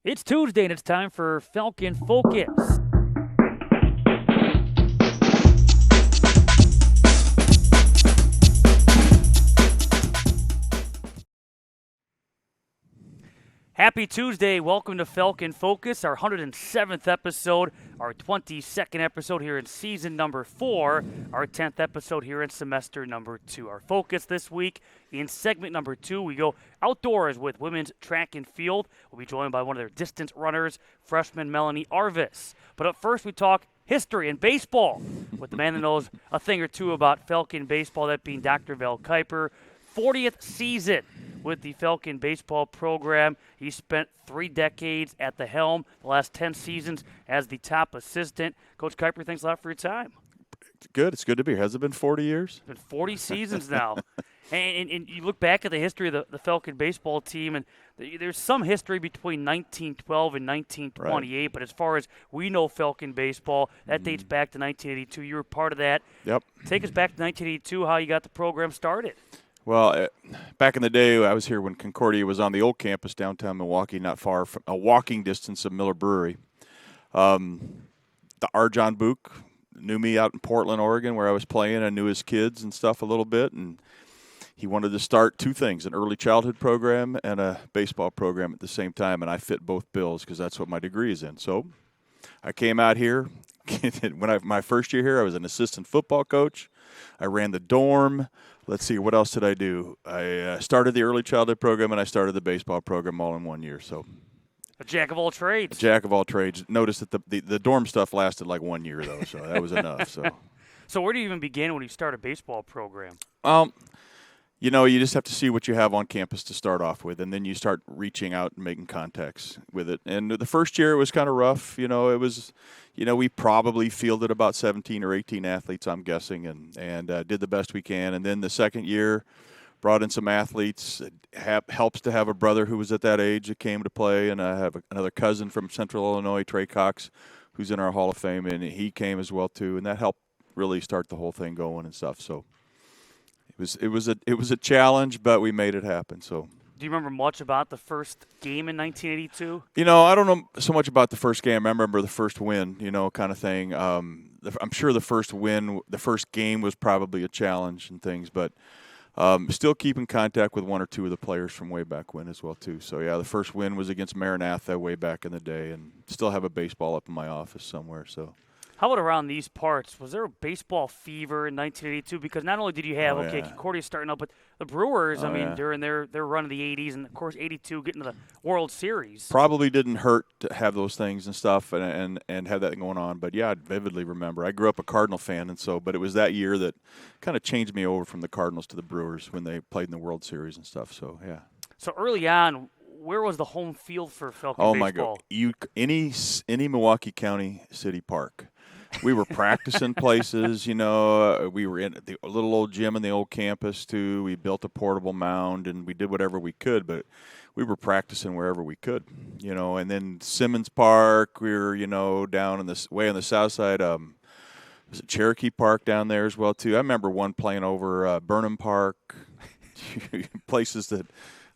It's Tuesday and it's time for Falcon Focus. Happy Tuesday. Welcome to Falcon Focus, our 107th episode, our 22nd episode here in season number 4, our 10th episode here in semester number 2. Our focus this week in segment number 2, we go outdoors with women's track and field. We'll be joined by one of their distance runners, freshman Melanie Arvis. But up first, we talk history and baseball with the man that knows a thing or two about Falcon baseball, that being Dr. Val Kuiper. 40th season with the Falcon baseball program. He spent 3 decades at the helm, the last 10 seasons as the top assistant. Coach Kuiper, thanks a lot for your time. Good. It's good to be here. Has it been 40 years? It's been 40 seasons now. And you look back at the history of the Falcon baseball team, and there's some history between 1912 and 1928, right. But as far as we know Falcon baseball, that dates back to 1982. You were part of that. Yep. Take us back to 1982, how you got the program started. Well, back in the day, I was here when Concordia was on the old campus downtown Milwaukee, not far from a walking distance of Miller Brewery. John Book knew me out in Portland, Oregon, where I was playing. I knew his kids and stuff a little bit, and he wanted to start 2 things, an early childhood program and a baseball program at the same time, and I fit both bills because that's what my degree is in. So I came out here. My first year here, I was an assistant football coach. I ran the dorm. Let's see, what else did I do? I started the early childhood program, and I started the baseball program all in 1 year. So, a jack of all trades. A jack of all trades. Notice that the dorm stuff lasted like 1 year, though, so that was enough. So where do you even begin when you start a baseball program? You just have to see what you have on campus to start off with, and then you start reaching out and making contacts with it. And the first year it was kind of rough. We probably fielded about 17 or 18 athletes, I'm guessing, and did the best we can. And then the second year brought in some athletes. It helps to have a brother who was at that age that came to play, and I have another cousin from Central Illinois, Trey Cox, who's in our Hall of Fame, and he came as well too, and that helped really start the whole thing going and stuff. So it was a challenge, but we made it happen. So. Do you remember much about the first game in 1982? I don't know so much about the first game. I remember the first win, kind of thing. I'm sure the first game was probably a challenge and things, but still keep in contact with 1 or 2 of the players from way back when as well too. So yeah, the first win was against Maranatha way back in the day, and still have a baseball up in my office somewhere. So. How about around these parts? Was there a baseball fever in 1982? Because not only did you have, Concordia starting up, but the Brewers, during their run of the 80s, and, of course, 82 getting to the World Series. Probably didn't hurt to have those things and stuff and have that going on. But, yeah, I vividly remember. I grew up a Cardinal fan, but it was that year that kind of changed me over from the Cardinals to the Brewers when they played in the World Series and stuff. So, yeah. So, early on, where was the home field for Falcon baseball? Oh, my God. Any Milwaukee County city park. We were practicing places, we were in the little old gym in the old campus, too. We built a portable mound, and we did whatever we could, but we were practicing wherever we could, And then Simmons Park, we were, down in way on the south side. Was it Cherokee Park down there as well, too? I remember one playing over Burnham Park, places that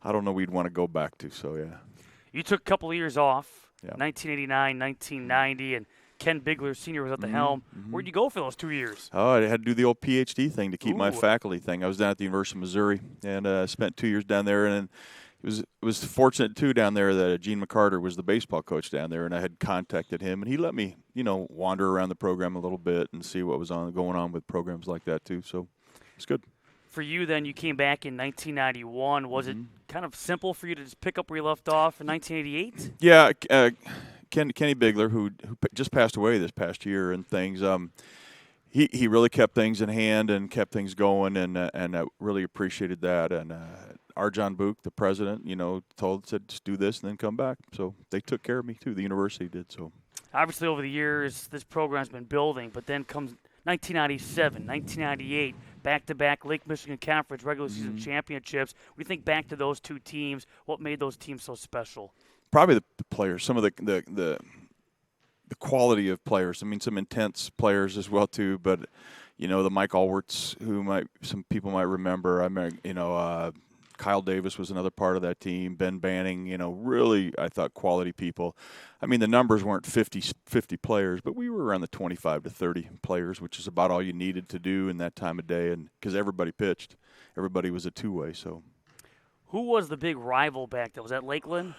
I don't know we'd want to go back to, so, yeah. You took a couple of years off, 1989, 1990, and Ken Bigler Sr. was at the helm. Where'd you go for those 2 years? Oh, I had to do the old PhD thing to keep my faculty thing. I was down at the University of Missouri and spent 2 years down there. And it was fortunate, too, down there that Gene McCarter was the baseball coach down there, and I had contacted him. And he let me, wander around the program a little bit and see what was going on with programs like that, too. So it's good. For you, then, you came back in 1991. Was it kind of simple for you to just pick up where you left off in 1988? Yeah, Kenny Bigler, who just passed away this past year and things, he really kept things in hand and kept things going, and I really appreciated that. And John Book, the president, said just do this and then come back. So they took care of me too. The university did. So obviously over the years this program's been building, but then comes 1997, 1998, back-to-back Lake Michigan Conference regular season championships. We think back to those 2 teams. What made those teams so special? Probably the players, some of the quality of players. I mean, some intense players as well too. But the Mike Allwarts, who some people might remember. Kyle Davis was another part of that team. Ben Banning, really, I thought, quality people. I mean, the numbers weren't 50 players, but we were around the 25 to 30 players, which is about all you needed to do in that time of day, and because everybody pitched. Everybody was a two-way, so. Who was the big rival back then? Was that Lakeland?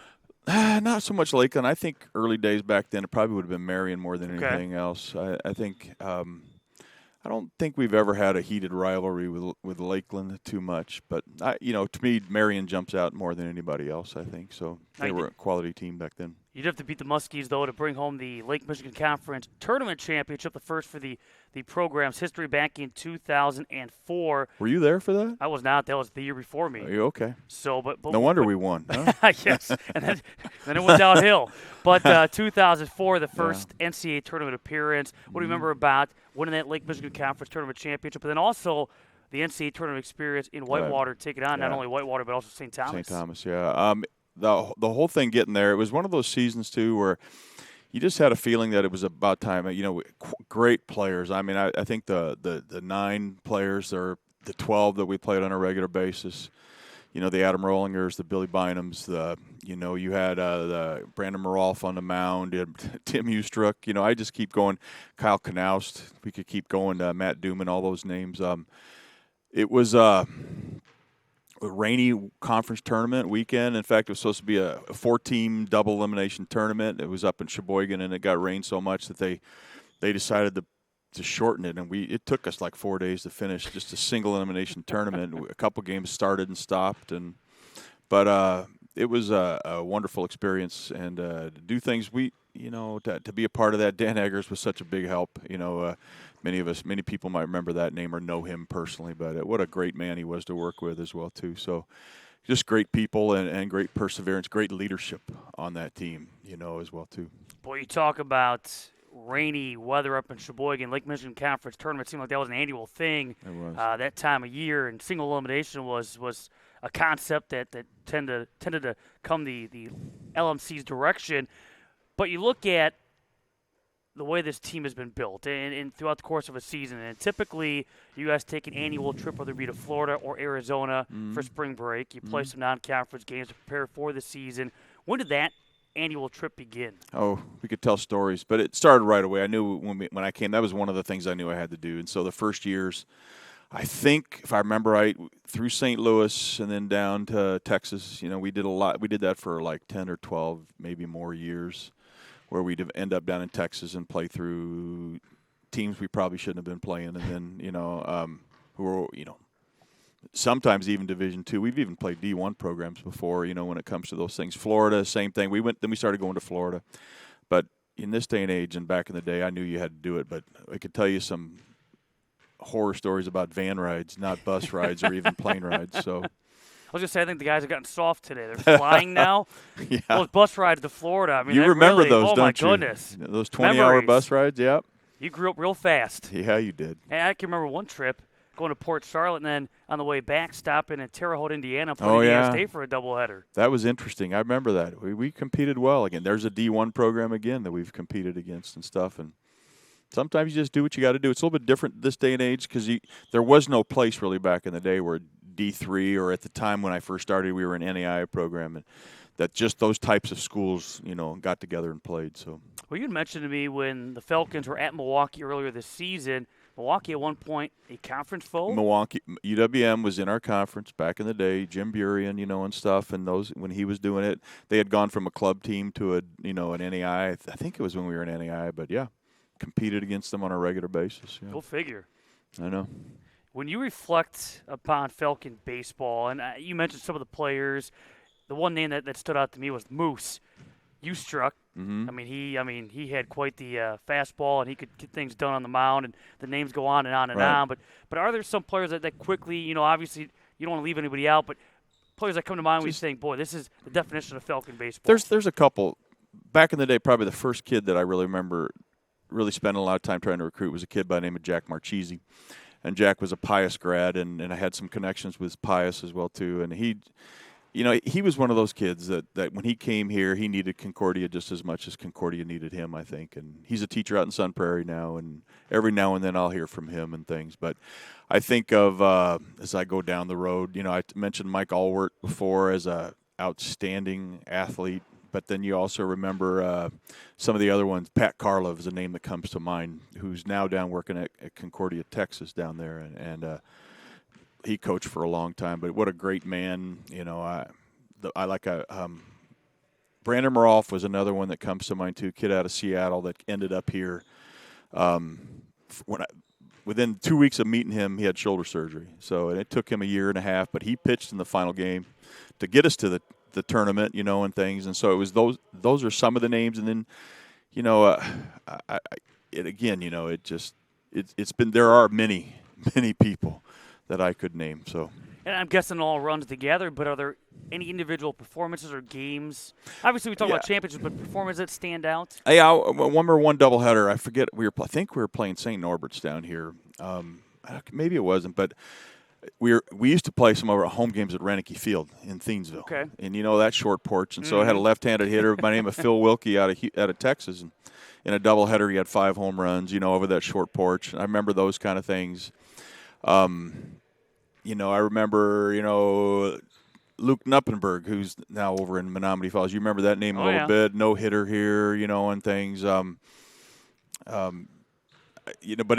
Not so much Lakeland. I think early days back then, it probably would have been Marion more than anything else. I think I don't think we've ever had a heated rivalry with Lakeland too much, but to me, Marion jumps out more than anybody else. I think so. They were a quality team back then. You'd have to beat the Muskies, though, to bring home the Lake Michigan Conference Tournament Championship, the first for the program's history back in 2004. Were you there for that? I was not. That was the year before me. Are you okay? So, but no wonder we won. Huh? Yes, and then it went downhill. But 2004, the first NCAA tournament appearance. What do you remember about winning that Lake Michigan Conference Tournament Championship, but then also the NCAA tournament experience in Whitewater, taking on not only Whitewater but also St. Thomas? St. Thomas, yeah. The whole thing getting there, it was one of those seasons, too, where you just had a feeling that it was about time. Great players. I mean, I think the 9 players, or the 12 that we played on a regular basis, the Adam Rollingers, the Billy Bynums, you had the Brandon Morolf on the mound, Tim Ustruck. I just keep going. Kyle Knaust. We could keep going. Matt Duman, all those names. It was a rainy conference tournament weekend. In fact, it was supposed to be a 4-team double elimination tournament. It was up in Sheboygan, and it got rained so much that they decided to shorten it, and it took us like 4 days to finish just a single elimination tournament. A couple games started and stopped, but it was a wonderful experience, and to do things to be a part of that. Dan Eggers was such a big help. Many people might remember that name or know him personally, but what a great man he was to work with as well too. So just great people and great perseverance, great leadership on that team, as well too. Boy, you talk about rainy weather up in Sheboygan. Lake Michigan Conference Tournament seemed like that was an annual thing. It was. That time of year, and single elimination was a concept that tended to come the LMC's direction. But you look at the way this team has been built and throughout the course of a season, and typically you guys take an annual trip, whether it be to Florida or Arizona for spring break. You play some non-conference games to prepare for the season. When did that annual trip begin? Oh, we could tell stories, but it started right away. I knew when I came, that was one of the things I knew I had to do. And so the first years, I think, if I remember right, through St. Louis and then down to Texas, we did a lot. We did that for like 10 or 12, maybe more years, where we'd end up down in Texas and play through teams we probably shouldn't have been playing, and then, who were, sometimes even Division II. We've even played D1 programs before, when it comes to those things. Florida, same thing. Then we started going to Florida. But in this day and age and back in the day, I knew you had to do it. But I could tell you some horror stories about van rides, not bus rides or even plane rides. So I was going to say, I think the guys have gotten soft today. They're flying now. Yeah. Those bus rides to Florida. I mean, you remember those, oh don't you? Oh, my goodness. Those 20-hour bus rides, yep. You grew up real fast. Yeah, you did. And I can remember one trip going to Port Charlotte and then on the way back stopping in Terre Haute, Indiana, playing Indiana State for a doubleheader. That was interesting. I remember that. We competed well again. There's a D1 program again that we've competed against and stuff. And sometimes you just do what you got to do. It's a little bit different this day and age because there was no place really back in the day where D3, or at the time when I first started, we were an NAIA program, and that just those types of schools, got together and played. So, well, you had mentioned to me when the Falcons were at Milwaukee earlier this season. Milwaukee at one point a conference foe. Milwaukee, UWM was in our conference back in the day. Jim Burian, and stuff, and those when he was doing it, they had gone from a club team to an NAIA. I think it was when we were in NAIA, but yeah, competed against them on a regular basis. Yeah. Go figure. I know. When you reflect upon Falcon baseball, and you mentioned some of the players, the one name that stood out to me was Moose Ustruck. Mm-hmm. I mean, he had quite the fastball, and he could get things done on the mound, and the names go on and on and right. on. But are there some players that quickly, obviously you don't want to leave anybody out, but players that come to mind when you think, boy, this is the definition of Falcon baseball? There's a couple. Back in the day, probably the first kid that I really remember really spending a lot of time trying to recruit was a kid by the name of Jack Marchese. And Jack was a Pius grad, and I had some connections with Pius as well, too. And he was one of those kids that when he came here, he needed Concordia just as much as Concordia needed him, I think. And he's a teacher out in Sun Prairie now, and every now and then I'll hear from him and things. But I think of, as I go down the road, I mentioned Mike Allwert before as a outstanding athlete, but then you also remember some of the other ones. Pat Karlov is a name that comes to mind, who's now down working at Concordia, Texas down there, and he coached for a long time, but what a great man. I like Brandon Morolf was another one that comes to mind too, kid out of Seattle that ended up here. Within 2 weeks of meeting him, he had shoulder surgery. And it took him a year and a half, but he pitched in the final game to get us to the tournament, and things. And so it was those are some of the names. And then, it's been, there are many, many people that I could name. So, and I'm guessing it all runs together, but are there any individual performances or games? Obviously, we talk about championships, but performances that stand out? Yeah, one doubleheader. I forget. I think we were playing St. Norbert's down here. Maybe it wasn't, but we used to play some of our home games at Renicky Field in Thiensville. Okay. And that short porch, and so I had a left-handed hitter by the name of Phil Wilkie out of Texas, and in a doubleheader he had 5 home runs. Over that short porch. And I remember those kind of things. I remember, Luke Knuppenberg, who's now over in Menominee Falls. You remember that name a little bit. No hitter here, and things. But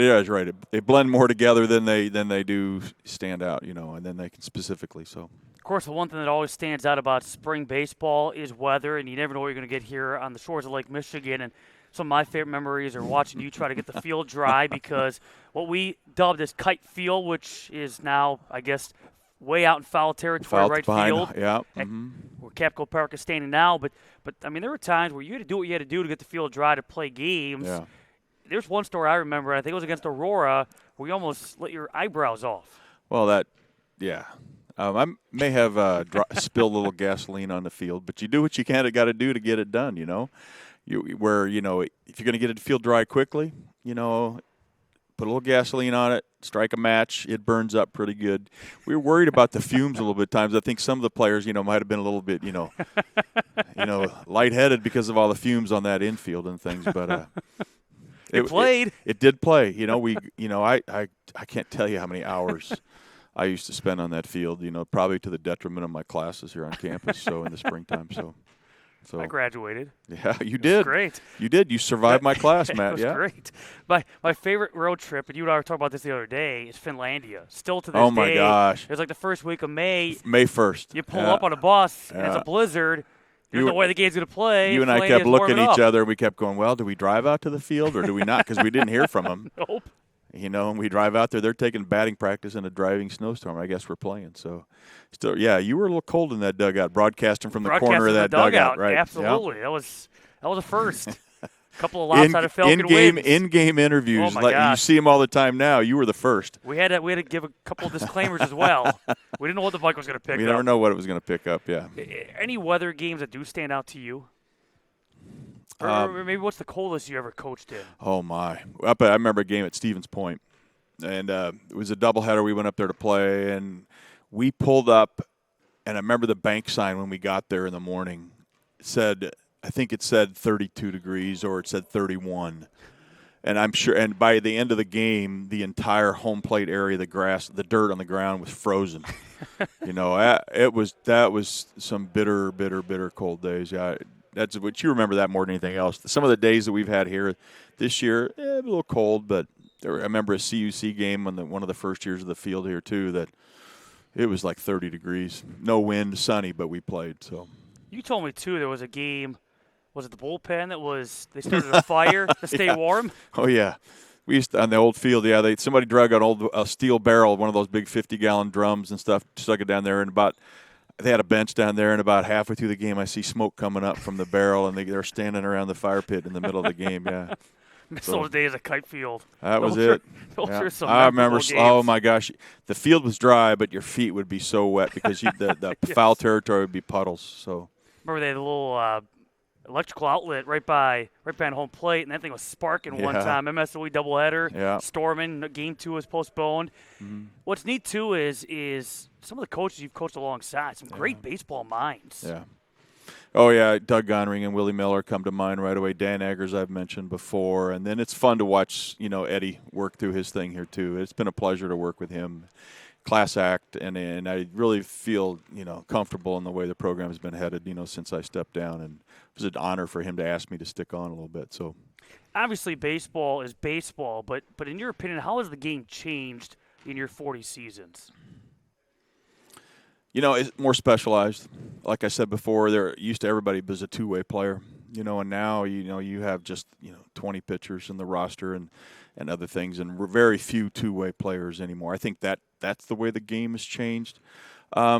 it is right. They blend more together than they do stand out, and then they can specifically. So, of course, the one thing that always stands out about spring baseball is weather, and you never know what you're going to get here on the shores of Lake Michigan. And some of my favorite memories are watching you try to get the field dry because what we dubbed as kite field, which is now, I guess, way out in foul territory, right field. Yeah. Where Capco Park is standing now. But I mean, there were times where you had to do what you had to do to get the field dry to play games. Yeah. There's one story I remember, I think it was against Aurora, where you almost let your eyebrows off. Well, I may have spilled a little gasoline on the field, but you do what you got to do to get it done, if you're going to get it to field dry quickly, put a little gasoline on it, strike a match, it burns up pretty good. We were worried about the fumes a little bit at times. I think some of the players, might have been a little bit, lightheaded because of all the fumes on that infield and things, but it played. It did play. I can't tell you how many hours I used to spend on that field, probably to the detriment of my classes here on campus, so in the springtime, so I graduated. Yeah, you did. Great. You did. You survived my class, Matt. It was great. My favorite road trip, and you and I were talking about this the other day, is Finlandia. Still to this day. Oh, my gosh. It was like the first week of May. May 1st. You pull up on a bus, and it's a blizzard. There's no way the game's going to play. You and I kept looking at each other, and we kept going, well, do we drive out to the field or do we not? Because we didn't hear from them. Nope. And we drive out there. They're taking batting practice in a driving snowstorm. I guess we're playing. So, still, you were a little cold in that dugout, broadcasting from the corner of that dugout, right? Absolutely. That was a first. A couple of lopsided Falcon wins. In-game interviews. You see them all the time now. You were the first. We had to give a couple of disclaimers as well. We didn't know what the bike was going to pick up. We never know what it was going to pick up, yeah. Any weather games that do stand out to you? Or maybe what's the coldest you ever coached in? Oh, my. I remember a game at Stevens Point, and it was a doubleheader. We went up there to play, and we pulled up, and I remember the bank sign when we got there in the morning. I think it said 32 degrees or it said 31. And I'm sure, and by the end of the game, the entire home plate area, the grass, the dirt on the ground was frozen. That was some bitter cold days. Yeah, that's what you remember that more than anything else. Some of the days that we've had here this year, a little cold, but I remember a CUC game on one of the first years of the field here too that it was like 30 degrees, no wind, sunny, but we played. So you told me too there was a game. Was it the bullpen they started a fire to stay warm? Oh, yeah. We used to, on the old field, somebody drug an a steel barrel, one of those big 50-gallon drums and stuff, stuck it down there, and they had a bench down there, and about halfway through the game, I see smoke coming up from the barrel, and they're standing around the fire pit in the middle of the game, yeah. Miss those days at Kite Field. That was it. Those are some I remember, games. oh, my gosh. The field was dry, but your feet would be so wet because the yes. Foul territory would be puddles. So remember they had a little electrical outlet right behind home plate, and that thing was sparking one Yeah. time. MSOE doubleheader, Yeah. storming. Game 2 was postponed. Mm-hmm. What's neat too is some of the coaches you've coached alongside, some great baseball minds. Yeah. Oh, yeah, Doug Gonring and Willie Miller come to mind right away. Dan Eggers I've mentioned before. And then it's fun to watch, Eddie work through his thing here, too. It's been a pleasure to work with him. Class act, and I really feel, comfortable in the way the program has been headed, since I stepped down. And it was an honor for him to ask me to stick on a little bit. So, obviously, baseball is baseball, but in your opinion, how has the game changed in your 40 seasons? It's more specialized. Like I said before, there used to everybody was a two-way player, and now, you have just, 20 pitchers in the roster and other things, and we're very few two-way players anymore. I think that's the way the game has changed. I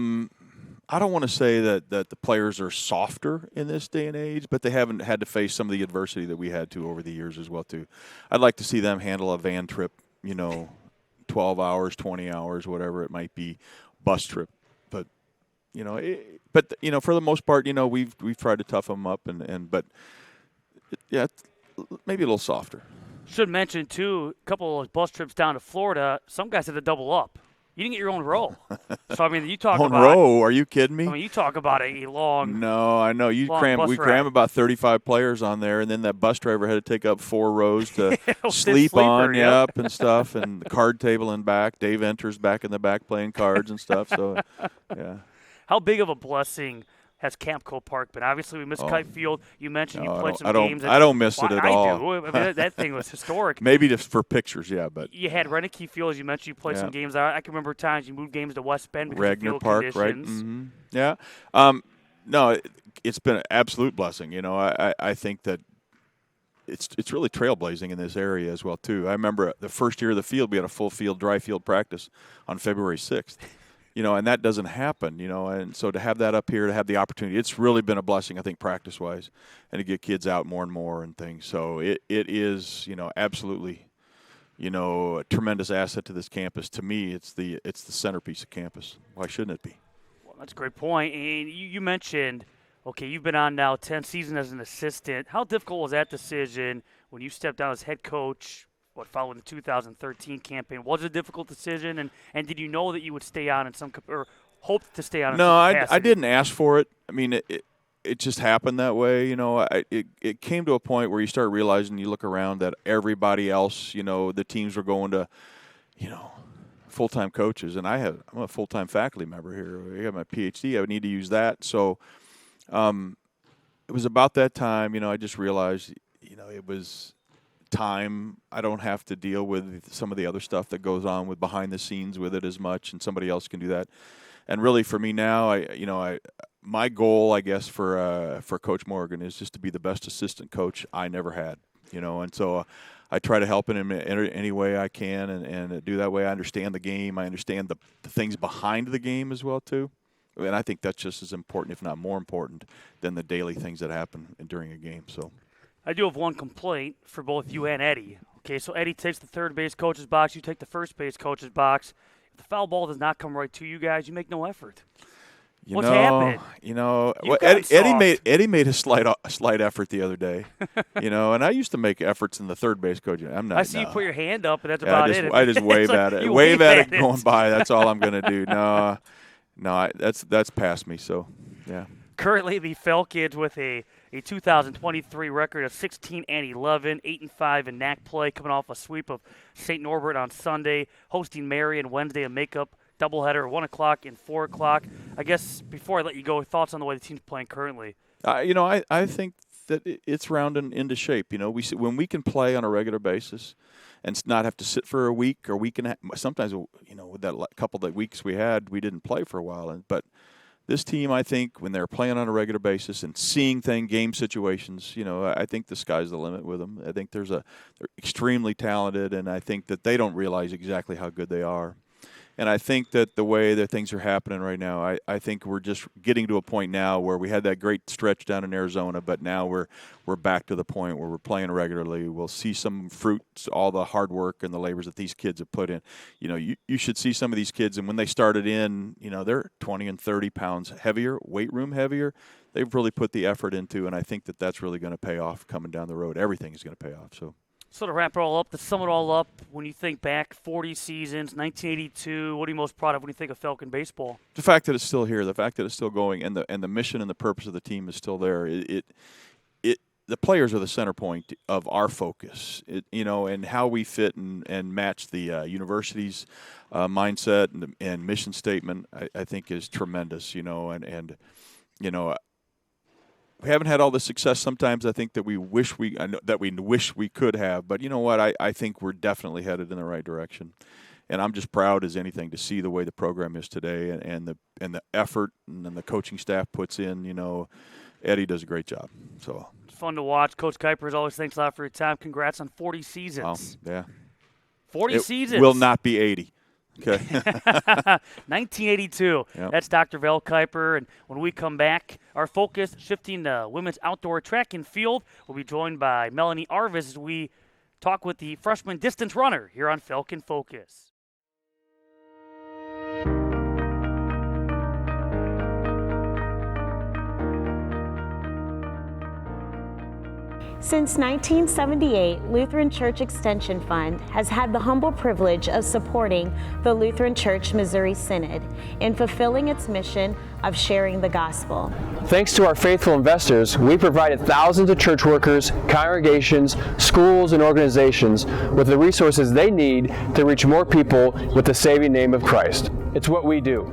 don't want to say that the players are softer in this day and age, but they haven't had to face some of the adversity that we had to over the years as well, too. I'd like to see them handle a van trip, 12 hours, 20 hours, whatever it might be, bus trip. For the most part, we've tried to tough them up, but maybe a little softer. Should mention too, a couple of those bus trips down to Florida. Some guys had to double up. You didn't get your own row, so I mean, you talk own about row. Are you kidding me? I mean, you talk about a long. No, I know you long bus We ride. cram about 35 players on there, and then that bus driver had to take up 4 rows to sleep sleeper, on, yep. and stuff, and the card table in back. Dave Enters back in the back playing cards and stuff. So, yeah. How big of a blessing has Campco Park been? Obviously, we missed Kite Field. You mentioned you played some games. I don't miss it at all. I do. I mean, that thing was historic. Maybe just for pictures, yeah, but You had Renicky Field, as you mentioned. You played some games. I can remember times you moved games to West Bend because of Regner field Park, conditions. right? Mm-hmm. Yeah. No, it's been an absolute blessing. I think that it's really trailblazing in this area as well too. I remember the first year of the field, we had a full field, dry field practice on February 6th. And that doesn't happen, and so to have that up here, to have the opportunity, it's really been a blessing, I think, practice-wise, and to get kids out more and more and things. So it is, absolutely, a tremendous asset to this campus. To me, it's the centerpiece of campus. Why shouldn't it be? Well, that's a great point. And you mentioned, okay, you've been on now 10 seasons as an assistant. How difficult was that decision when you stepped down as head coach? Following the 2013 campaign, was it a difficult decision, and did you know that you would stay on in some or hoped to stay on? No, in some I didn't ask for it. I mean, it just happened that way. It came to a point where you start realizing, you look around, that everybody else, the teams were going to, full-time coaches, and I'm a full-time faculty member here. I have my PhD. I would need to use that. So, it was about that time. I just realized, it was time. I don't have to deal with some of the other stuff that goes on with behind the scenes with it as much, and somebody else can do that. And really, for me now, my goal, I guess, for Coach Morgan is just to be the best assistant coach I never had. And so I try to help him in any way I can, and do that way. I understand the game. I understand the things behind the game as well too. And I think that's just as important, if not more important, than the daily things that happen during a game. So. I do have one complaint for both you and Eddie. Okay, so Eddie takes the third base coach's box. You take the first base coach's box. If the foul ball does not come right to you guys, you make no effort. What's happened? Eddie made a slight effort the other day. And I used to make efforts in the third base coach. I see you put your hand up, and that's about it. I just wave at it. Wave at it going by. That's all I'm going to do. No, that's past me. So, yeah. Currently, the Falcons with a 2023 record of 16-11, 8-5 in NAC play, coming off a sweep of St. Norbert on Sunday, hosting Marion Wednesday, a makeup doubleheader, 1 o'clock and 4 o'clock. I guess before I let you go, thoughts on the way the team's playing currently? I think that it's rounding into shape. When we can play on a regular basis and not have to sit for a week or week and a half. Sometimes, with that couple of weeks we had, we didn't play for a while, but this team, I think, when they're playing on a regular basis and seeing game situations, I think the sky's the limit with them. I think they're extremely talented, and I think that they don't realize exactly how good they are. And I think that the way that things are happening right now, I think we're just getting to a point now where we had that great stretch down in Arizona, but now we're back to the point where we're playing regularly. We'll see some fruits, all the hard work and the labors that these kids have put in. You should see some of these kids, and when they started in, they're 20 and 30 pounds heavier, weight room heavier. They've really put the effort into, and I think that that's really going to pay off coming down the road. Everything is going to pay off. So to wrap it all up, to sum it all up, when you think back 40 seasons, 1982, what are you most proud of when you think of Falcon baseball? The fact that it's still here, the fact that it's still going, and the mission and the purpose of the team is still there. The players are the center point of our focus. And how we fit and match the university's mindset and mission statement, I think is tremendous. We haven't had all the success sometimes I think that we wish we could have, but you know what? I think we're definitely headed in the right direction. And I'm just proud as anything to see the way the program is today and the effort and the coaching staff puts in. Eddie does a great job. So it's fun to watch. Coach Kuiper, as always, thanks a lot for your time. Congrats on 40 seasons. Yeah. 40 seasons. Will not be 80. Okay. 1982. Yep. That's Dr. Val Kuiper. And when we come back, our focus shifting to women's outdoor track and field. We'll be joined by Melanie Arvis as we talk with the freshman distance runner here on Falcon Focus. Since 1978, Lutheran Church Extension Fund has had the humble privilege of supporting the Lutheran Church Missouri Synod in fulfilling its mission of sharing the gospel. Thanks to our faithful investors, we provided thousands of church workers, congregations, schools, and organizations with the resources they need to reach more people with the saving name of Christ. It's what we do.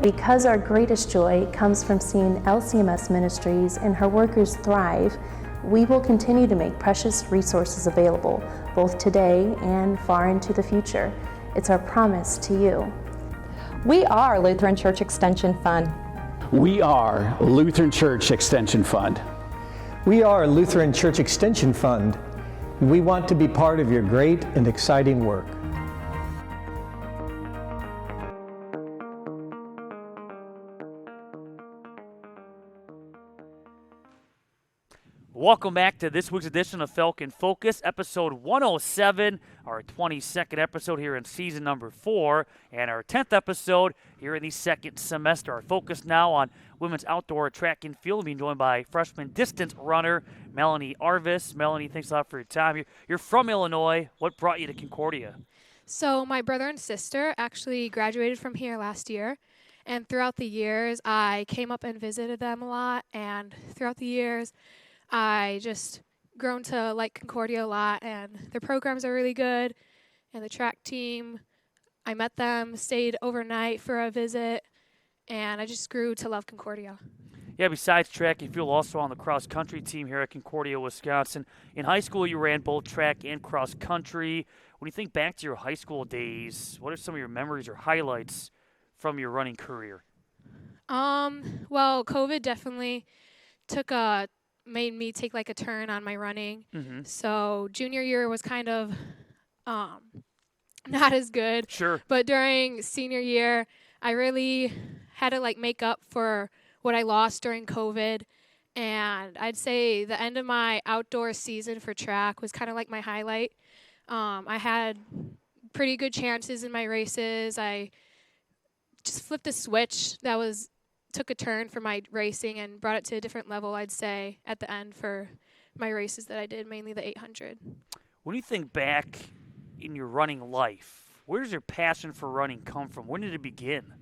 Because our greatest joy comes from seeing LCMS Ministries and her workers thrive, we will continue to make precious resources available, both today and far into the future. It's our promise to you. We are Lutheran Church Extension Fund. We are Lutheran Church Extension Fund. We are Lutheran Church Extension Fund. We want to be part of your great and exciting work. Welcome back to this week's edition of Falcon Focus, episode 107, our 22nd episode here in season number 4, and our 10th episode here in the second semester. Our focus now on women's outdoor track and field, being joined by freshman distance runner Melanie Arvis. Melanie, thanks a lot for your time. You're from Illinois. What brought you to Concordia? So my brother and sister actually graduated from here last year, and throughout the years I came up and visited them a lot, and throughout the years I just grown to like Concordia a lot, and their programs are really good, and the track team, I met them, stayed overnight for a visit, and I just grew to love Concordia. Yeah, besides track and field, also on the cross-country team here at Concordia, Wisconsin. In high school, you ran both track and cross-country. When you think back to your high school days, what are some of your memories or highlights from your running career? Well, COVID definitely made me take like a turn on my running. Mm-hmm. So junior year was kind of not as good. Sure. But during senior year, I really had to like make up for what I lost during COVID. And I'd say the end of my outdoor season for track was kind of like my highlight. I had pretty good chances in my races. I just flipped a switch took a turn for my racing and brought it to a different level, I'd say, at the end for my races that I did, mainly the 800. When you think back in your running life, where does your passion for running come from? When did it begin?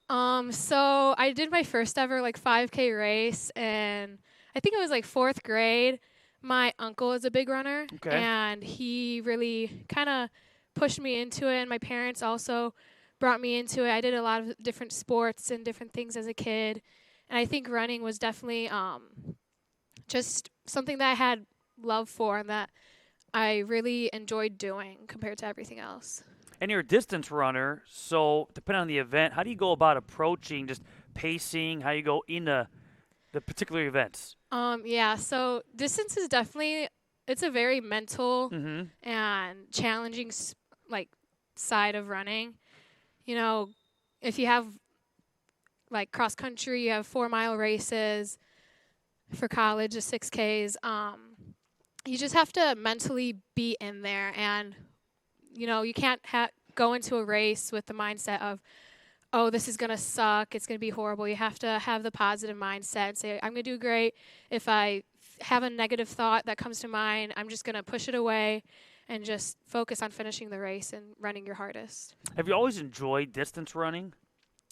So I did my first ever 5K race, and I think it was 4th grade. My uncle is a big runner, okay, and he really kind of pushed me into it, and my parents also brought me into it. I did a lot of different sports and different things as a kid, and I think running was definitely just something that I had love for and that I really enjoyed doing compared to everything else. And you're a distance runner, so depending on the event, how do you go about approaching just pacing, how you go into the particular events? Yeah, so distance is definitely, it's a very mental Mm-hmm. and challenging side of running. you know, if you have like cross country, you have 4-mile races for college, the 6Ks. You just have to mentally be in there, and you can't go into a race with the mindset of, oh, this is going to suck, it's going to be horrible. You have to have the positive mindset and say, I'm going to do great. If I have a negative thought that comes to mind, I'm just going to push it away and just focus on finishing the race and running your hardest. Have you always enjoyed distance running?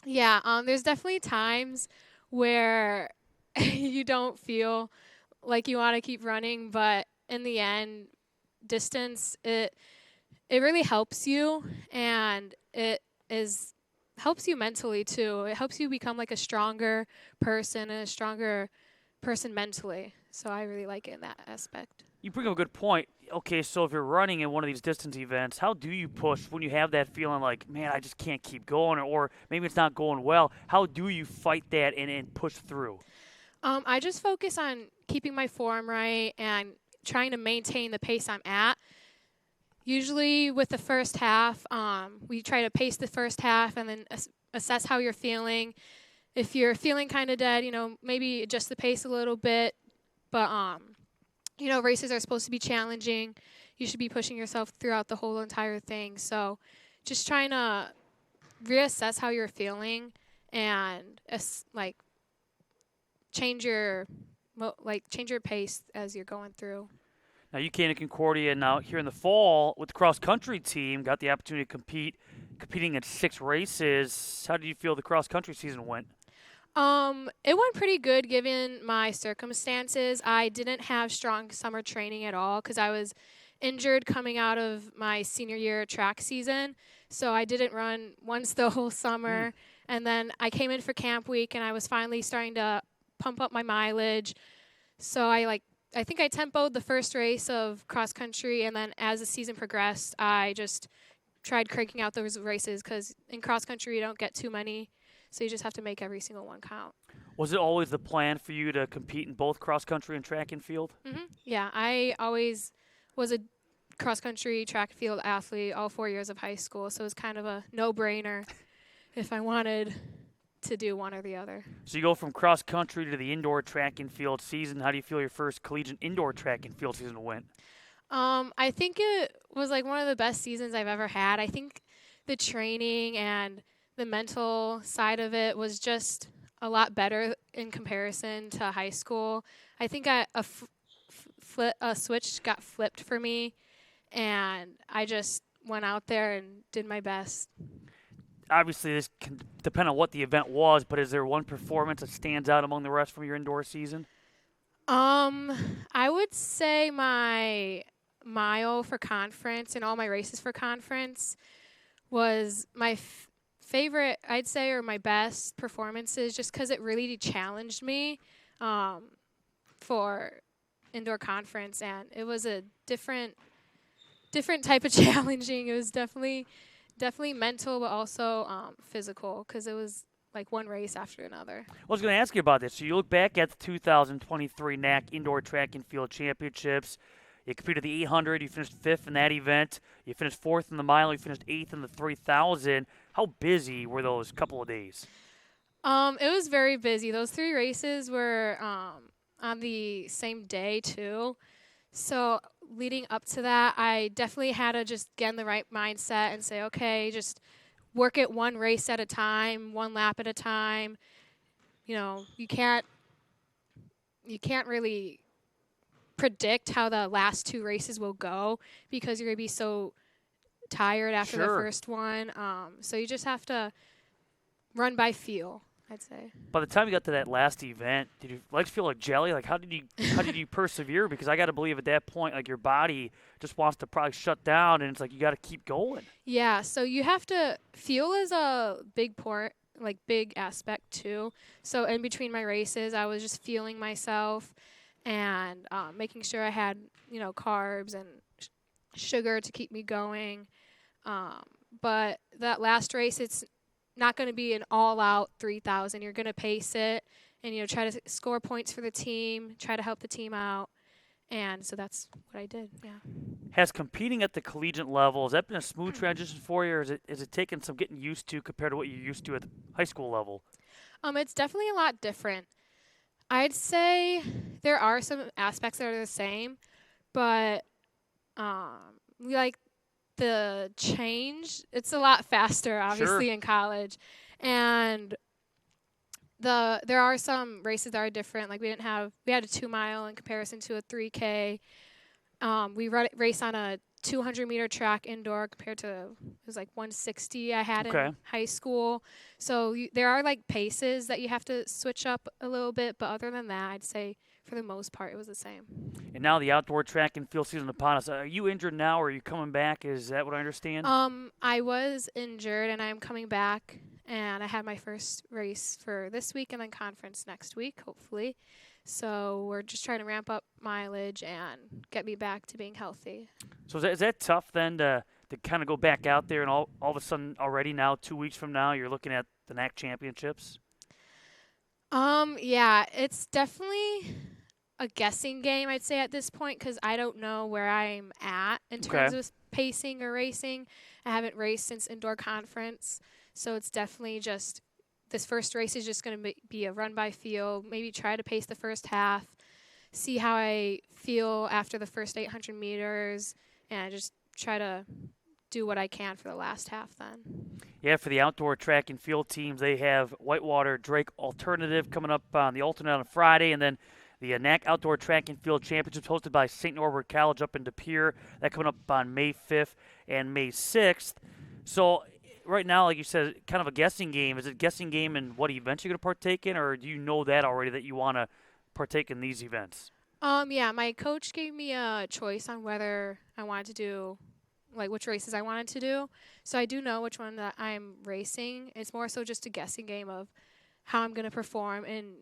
Yeah, there's definitely times where you don't feel like you want to keep running, but in the end, distance, it really helps you, and it helps you mentally too. It helps you become like a stronger person and a stronger person mentally. So I really like it in that aspect. You bring up a good point. Okay, so if you're running in one of these distance events, how do you push when you have that feeling like, man, I just can't keep going, or maybe it's not going well? How do you fight that and push through? I just focus on keeping my form right and trying to maintain the pace I'm at. Usually with the first half, we try to pace the first half and then assess how you're feeling. If you're feeling kind of dead, maybe adjust the pace a little bit. But, races are supposed to be challenging. You should be pushing yourself throughout the whole entire thing. So just trying to reassess how you're feeling and change your pace as you're going through. Now, you came to Concordia now here in the fall with the cross-country team, got the opportunity to competing in 6 races. How did you feel the cross-country season went? It went pretty good given my circumstances. I didn't have strong summer training at all because I was injured coming out of my senior year track season. So I didn't run once the whole summer. And then I came in for camp week, and I was finally starting to pump up my mileage. So I think I tempoed the first race of cross country, and then as the season progressed, I just tried cranking out those races because in cross country you don't get too many, so you just have to make every single one count. Was it always the plan for you to compete in both cross country and track and field? Mm-hmm. Yeah, I always was a cross country track and field athlete all 4 years of high school, so it was kind of a no-brainer if I wanted to do one or the other. So you go from cross country to the indoor track and field season. How do you feel your first collegiate indoor track and field season went? I think it was like one of the best seasons I've ever had. I think the training and the mental side of it was just a lot better in comparison to high school. I think a switch got flipped for me, and I just went out there and did my best. Obviously, this can depend on what the event was, but is there one performance that stands out among the rest from your indoor season? I would say my mile for conference and all my races for conference was my favorite, I'd say, or my best performances, just because it really challenged me for indoor conference, and it was a different type of challenging. It was definitely mental, but also physical, because it was like one race after another. I was going to ask you about this. So you look back at the 2023 NAC Indoor Track and Field Championships. You competed the 800. You finished 5th in that event. You finished 4th in the mile. You finished 8th in the 3,000. How busy were those couple of days? It was very busy. Those 3 races were on the same day, too. So leading up to that, I definitely had to just get in the right mindset and say, okay, just work it one race at a time, one lap at a time. You can't really predict how the last 2 races will go because you're going to be so tired after the first one. So you just have to run by feel, I'd say. By the time you got to that last event, did your legs feel like jelly? Like, how did you persevere? Because I got to believe at that point, like, your body just wants to probably shut down, and it's like you got to keep going. Yeah, so you have to feel is a big big aspect too. So in between my races, I was just feeling myself and making sure I had carbs and sugar to keep me going. But that last race, it's not going to be an all-out 3,000. You're going to pace it and try to score points for the team, try to help the team out, And so that's what I did, yeah. Has competing at the collegiate level, has that been a smooth transition for you, or is it taken some getting used to compared to what you're used to at the high school level? It's definitely a lot different. I'd say there are some aspects that are the same, but like the change, it's a lot faster, obviously, Sure. in college. And there are some races that are different. Like we had a 2 mile in comparison to a 3K. We race on a 200-meter track indoor compared to, it was like 160 I had Okay. in high school. So there are like paces that you have to switch up a little bit, but other than that, I'd say for the most part it was the same. And now the outdoor track and field season upon us. Are you injured now, or are you coming back? Is that what I understand? I was injured and I'm coming back, and I had my first race for this week and then conference next week, hopefully. So we're just trying to ramp up mileage and get me back to being healthy. So is that tough then to kind of go back out there and all of a sudden already now 2 weeks from now you're looking at the NAC championships? Yeah, it's definitely a guessing game, I'd say, at this point, because I don't know where I'm at in terms of pacing or racing. I haven't raced since indoor conference, so it's definitely just this first race is just going to be a run by feel, maybe try to pace the first half, see how I feel after the first 800 meters, and just try to do what I can for the last half then. Yeah, for the outdoor track and field teams, they have Whitewater Drake Alternative coming up on the alternate on Friday, and then the NAC Outdoor Track and Field Championships hosted by St. Norbert College up in De Pere. That coming up on May 5th and May 6th. So right now, like you said, kind of a guessing game. Is it a guessing game in what events you're going to partake in, or do you know that already that you want to partake in these events? Yeah, my coach gave me a choice on whether I wanted to do, like, which races I wanted to do. So I do know which one that I'm racing. It's more so just a guessing game of how I'm going to perform in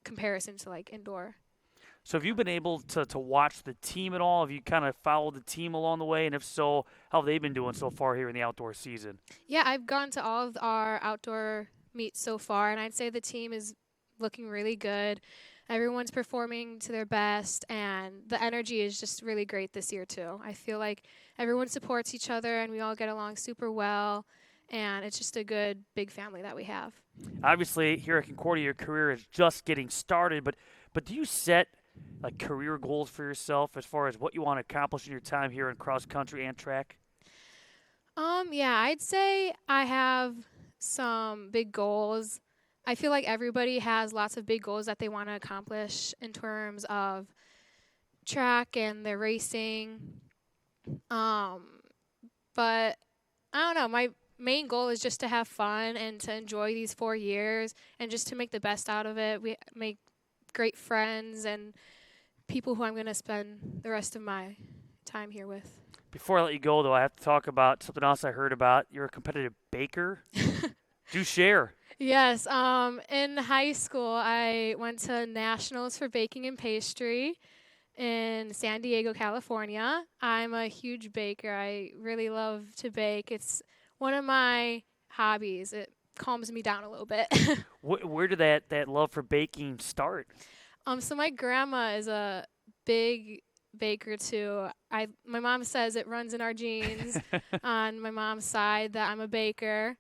comparison to, like, indoor. So have you been able to watch the team at all? Have you kind of followed the team along the way? And if so, how have they been doing so far here in the outdoor season? Yeah, I've gone to all of our outdoor meets so far, and I'd say the team is looking really good. Everyone's performing to their best, and the energy is just really great this year, too. I feel like everyone supports each other, and we all get along super well, and it's just a good, big family that we have. Obviously, here at Concordia, your career is just getting started, but do you set like career goals for yourself as far as what you want to accomplish in your time here in cross country and track? Yeah, I'd say I have some big goals. I feel like everybody has lots of big goals that they want to accomplish in terms of track and their racing. But I don't know, my main goal is just to have fun and to enjoy these 4 years and just to make the best out of it. We make great friends and people who I'm going to spend the rest of my time here with. Before I let you go, though, I have to talk about something else I heard about. You're a competitive baker. Do share. Yes. In high school, I went to nationals for baking and pastry in San Diego, California. I'm a huge baker. I really love to bake. It's one of my hobbies. It calms me down a little bit. Where did that love for baking start? So my grandma is a big baker too. My mom says it runs in our genes on my mom's side that I'm a baker.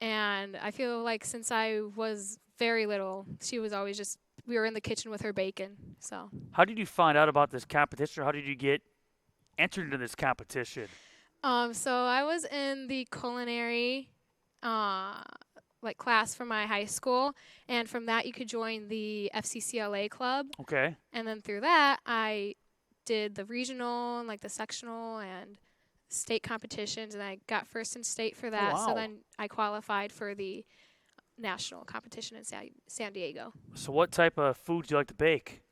And I feel like since I was very little, she was always just, we were in the kitchen with her baking. So how did you find out about this competition? Or how did you get entered into this competition? So I was in the culinary class from my high school, and from that you could join the FCCLA club. Okay. And then through that I did the regional and like the sectional and state competitions, and I got first in state for that. Oh, wow. So then I qualified for the national competition in San Diego. So what type of food do you like to bake?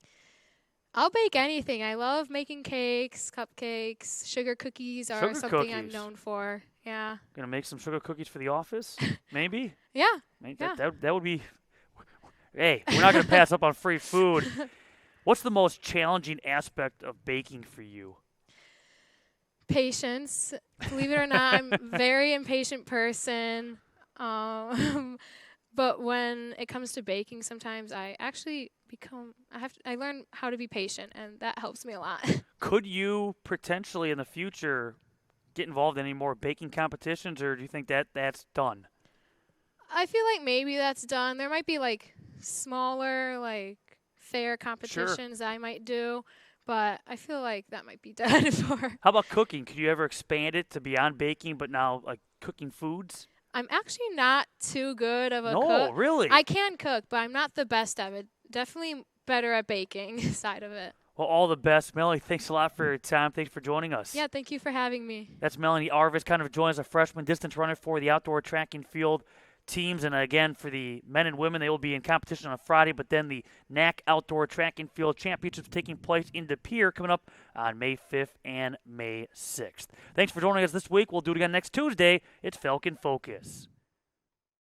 I'll bake anything. I love making cakes, cupcakes, sugar cookies are something I'm known for. Yeah. Gonna make some sugar cookies for the office? Maybe? Yeah. Maybe Yeah. that would be. Hey, we're not gonna pass up on free food. What's the most challenging aspect of baking for you? Patience. Believe it or not, I'm a very impatient person. But when it comes to baking, sometimes I learn how to be patient, and that helps me a lot. Could you potentially in the future get involved in any more baking competitions, or do you think that that's done? I feel like maybe that's done. There might be like smaller, like fair competitions that I might do, but I feel like that might be done for. How about cooking? Could you ever expand it to beyond baking, but now like cooking foods? I'm actually not too good of a cook. No, really? I can cook, but I'm not the best at it. Definitely better at baking side of it. Well, all the best. Melanie, thanks a lot for your time. Thanks for joining us. Yeah, thank you for having me. That's Melanie Arvis, kind of joins a freshman distance runner for the outdoor track and field teams. And again, for the men and women, they will be in competition on Friday, but then the NAC Outdoor Track and Field Championships taking place in De Pere coming up on May 5th and May 6th. Thanks for joining us this week. We'll do it again next Tuesday. It's Falcon Focus.